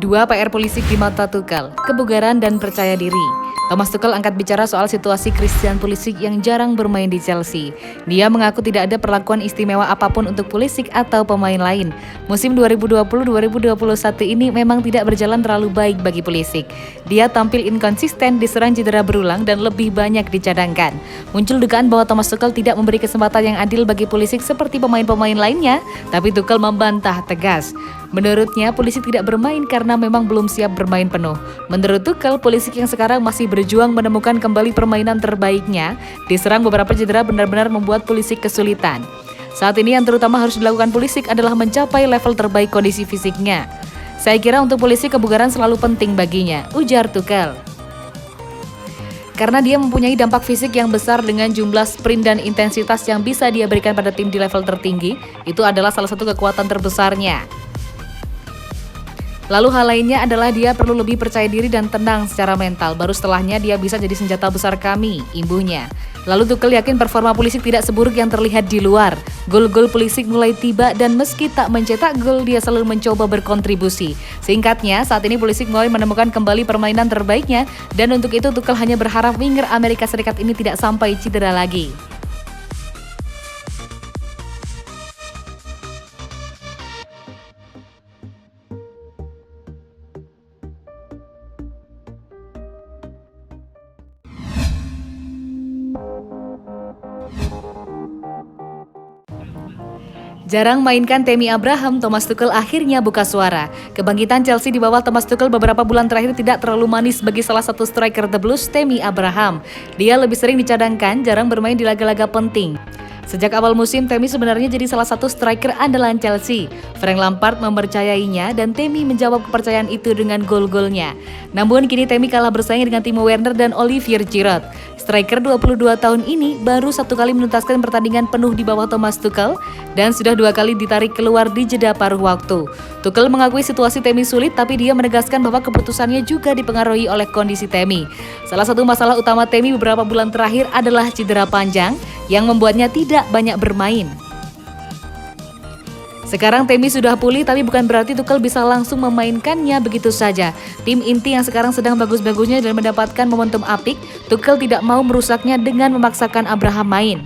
Dua PR polisi di mata Tuchel, kebugaran dan percaya diri. Thomas Tuchel angkat bicara soal situasi Christian Pulisic yang jarang bermain di Chelsea. Dia mengaku tidak ada perlakuan istimewa apapun untuk Pulisic atau pemain lain. Musim 2020-2021 ini memang tidak berjalan terlalu baik bagi Pulisic. Dia tampil inkonsisten, diserang cedera berulang dan lebih banyak dicadangkan. Muncul dugaan bahwa Thomas Tuchel tidak memberi kesempatan yang adil bagi Pulisic seperti pemain-pemain lainnya, tapi Tuchel membantah tegas. Menurutnya, Pulisic tidak bermain karena memang belum siap bermain penuh. Menurut Tuchel, Pulisic yang sekarang masih berjuang menemukan kembali permainan terbaiknya, diserang beberapa cedera benar-benar membuat Pulisic kesulitan. Saat ini yang terutama harus dilakukan Pulisic adalah mencapai level terbaik kondisi fisiknya. Saya kira untuk Pulisic kebugaran selalu penting baginya, ujar Tuchel. Karena dia mempunyai dampak fisik yang besar dengan jumlah sprint dan intensitas yang bisa dia berikan pada tim di level tertinggi, itu adalah salah satu kekuatan terbesarnya. Lalu hal lainnya adalah dia perlu lebih percaya diri dan tenang secara mental, baru setelahnya dia bisa jadi senjata besar kami, imbuhnya. Lalu Tuchel yakin performa Pulisic tidak seburuk yang terlihat di luar. Gol-gol Pulisic mulai tiba dan meski tak mencetak gol, dia selalu mencoba berkontribusi. Singkatnya, saat ini Pulisic mulai menemukan kembali permainan terbaiknya dan untuk itu Tuchel hanya berharap winger Amerika Serikat ini tidak sampai cedera lagi. Jarang mainkan Tammy Abraham, Thomas Tuchel akhirnya buka suara. Kebangkitan Chelsea di bawah Thomas Tuchel beberapa bulan terakhir tidak terlalu manis bagi salah satu striker The Blues, Tammy Abraham. Dia lebih sering dicadangkan, jarang bermain di laga-laga penting. Sejak awal musim, Tammy sebenarnya jadi salah satu striker andalan Chelsea. Frank Lampard mempercayainya dan Tammy menjawab kepercayaan itu dengan gol-golnya. Namun kini Tammy kalah bersaing dengan Timo Werner dan Olivier Giroud. Striker 22 tahun ini baru satu kali menuntaskan pertandingan penuh di bawah Thomas Tuchel dan sudah dua kali ditarik keluar di jeda paruh waktu. Tuchel mengakui situasi Tammy sulit, tapi dia menegaskan bahwa keputusannya juga dipengaruhi oleh kondisi Tammy. Salah satu masalah utama Tammy beberapa bulan terakhir adalah cedera panjang yang membuatnya tidak banyak bermain. Sekarang Tammy sudah pulih, tapi bukan berarti Tuchel bisa langsung memainkannya begitu saja. Tim inti yang sekarang sedang bagus-bagusnya dan mendapatkan momentum apik, Tuchel tidak mau merusaknya dengan memaksakan Abraham main.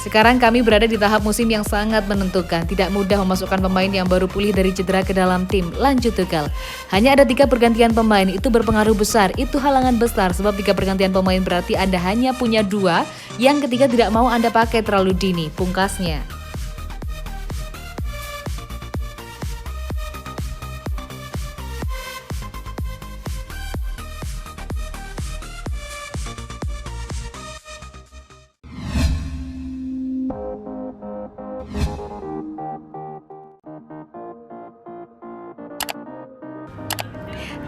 Sekarang kami berada di tahap musim yang sangat menentukan. Tidak mudah memasukkan pemain yang baru pulih dari cedera ke dalam tim, lanjut Tuchel. Hanya ada 3 pergantian pemain, itu berpengaruh besar. Itu halangan besar, sebab 3 pergantian pemain berarti Anda hanya punya 2, yang ketiga tidak mau Anda pakai terlalu dini, pungkasnya.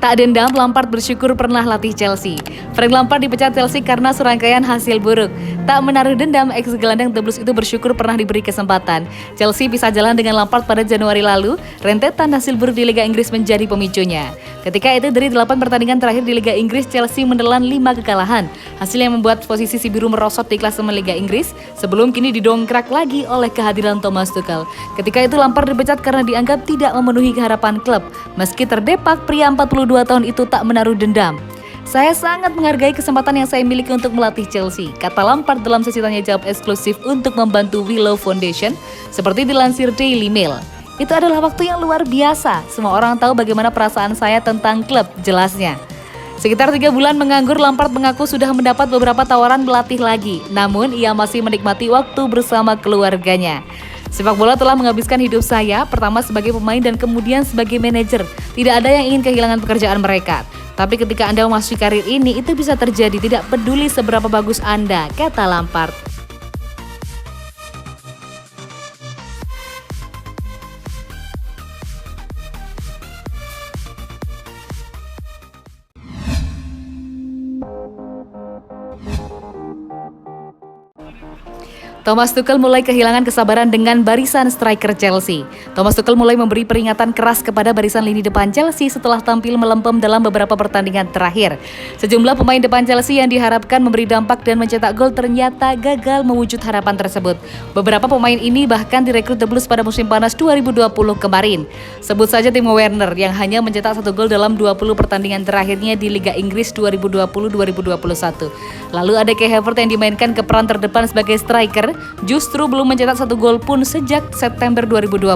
Tak dendam, Lampard bersyukur pernah latih Chelsea. Frank Lampard dipecat Chelsea karena serangkaian hasil buruk. Tak menaruh dendam, ex-gelandang The Blues itu bersyukur pernah diberi kesempatan. Chelsea pisah jalan dengan Lampard pada Januari lalu, rentetan hasil buruk di Liga Inggris menjadi pemicunya. Ketika itu dari 8 pertandingan terakhir di Liga Inggris, Chelsea menelan 5 kekalahan. Hasil yang membuat posisi si biru merosot di klasemen Liga Inggris, sebelum kini didongkrak lagi oleh kehadiran Thomas Tuchel. Ketika itu Lampard dipecat karena dianggap tidak memenuhi harapan klub. Meski terdepak, pria 42 tahun itu tak menaruh dendam. Saya sangat menghargai kesempatan yang saya miliki untuk melatih Chelsea, kata Lampard dalam sesi tanya jawab eksklusif untuk membantu Willow Foundation, seperti dilansir Daily Mail. Itu adalah waktu yang luar biasa. Semua orang tahu bagaimana perasaan saya tentang klub, jelasnya. Sekitar 3 bulan menganggur, Lampard mengaku sudah mendapat beberapa tawaran melatih lagi. Namun, ia masih menikmati waktu bersama keluarganya. Sepak bola telah menghabiskan hidup saya, pertama sebagai pemain dan kemudian sebagai manajer. Tidak ada yang ingin kehilangan pekerjaan mereka. Tapi ketika Anda memasuki karir ini, itu bisa terjadi, tidak peduli seberapa bagus Anda, kata Lampard. Thomas Tuchel mulai kehilangan kesabaran dengan barisan striker Chelsea. Thomas Tuchel mulai memberi peringatan keras kepada barisan lini depan Chelsea setelah tampil melempem dalam beberapa pertandingan terakhir. Sejumlah pemain depan Chelsea yang diharapkan memberi dampak dan mencetak gol ternyata gagal mewujud harapan tersebut. Beberapa pemain ini bahkan direkrut The Blues pada musim panas 2020 kemarin. Sebut saja Timo Werner yang hanya mencetak 1 gol dalam 20 pertandingan terakhirnya di Liga Inggris 2020-2021. Lalu ada Kai Havertz yang dimainkan ke peran terdepan sebagai striker, justru belum mencetak 1 gol pun sejak September 2020.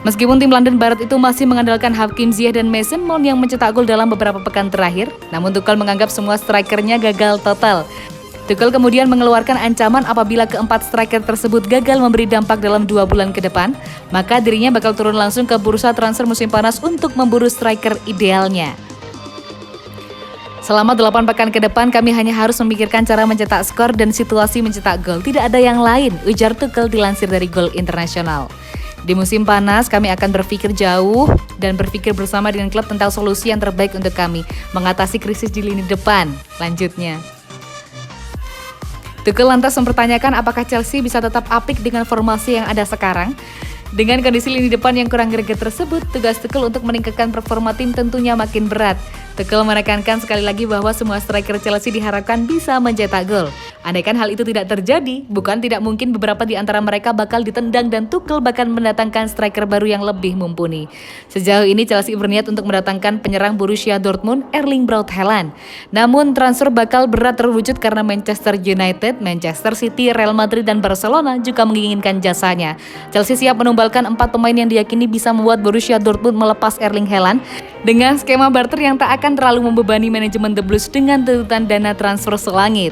Meskipun tim London Barat itu masih mengandalkan Hakim Ziyech dan Mason Mount yang mencetak gol dalam beberapa pekan terakhir, namun Tuchel menganggap semua strikernya gagal total. Tuchel kemudian mengeluarkan ancaman apabila keempat striker tersebut gagal memberi dampak dalam 2 bulan ke depan, maka dirinya bakal turun langsung ke bursa transfer musim panas untuk memburu striker idealnya. Selama 8 pekan ke depan, kami hanya harus memikirkan cara mencetak skor dan situasi mencetak gol. Tidak ada yang lain, ujar Tuchel dilansir dari Goal International. Di musim panas, kami akan berpikir jauh dan berpikir bersama dengan klub tentang solusi yang terbaik untuk kami mengatasi krisis di lini depan. Lanjutnya, Tuchel lantas mempertanyakan apakah Chelsea bisa tetap apik dengan formasi yang ada sekarang. Dengan kondisi lini depan yang kurang greget tersebut, tugas Tuchel untuk meningkatkan performa tim tentunya makin berat. Tuchel menekankan sekali lagi bahwa semua striker Chelsea diharapkan bisa mencetak gol. Andaikan hal itu tidak terjadi, bukan tidak mungkin beberapa di antara mereka bakal ditendang dan Tuchel bahkan mendatangkan striker baru yang lebih mumpuni. Sejauh ini Chelsea berniat untuk mendatangkan penyerang Borussia Dortmund, Erling Braut Haaland. Namun transfer bakal berat terwujud karena Manchester United, Manchester City, Real Madrid, dan Barcelona juga menginginkan jasanya. Chelsea siap menumbalkan 4 pemain yang diyakini bisa membuat Borussia Dortmund melepas Erling Haaland dengan skema barter yang tak akan terlalu membebani manajemen The Blues dengan tuntutan dana transfer selangit.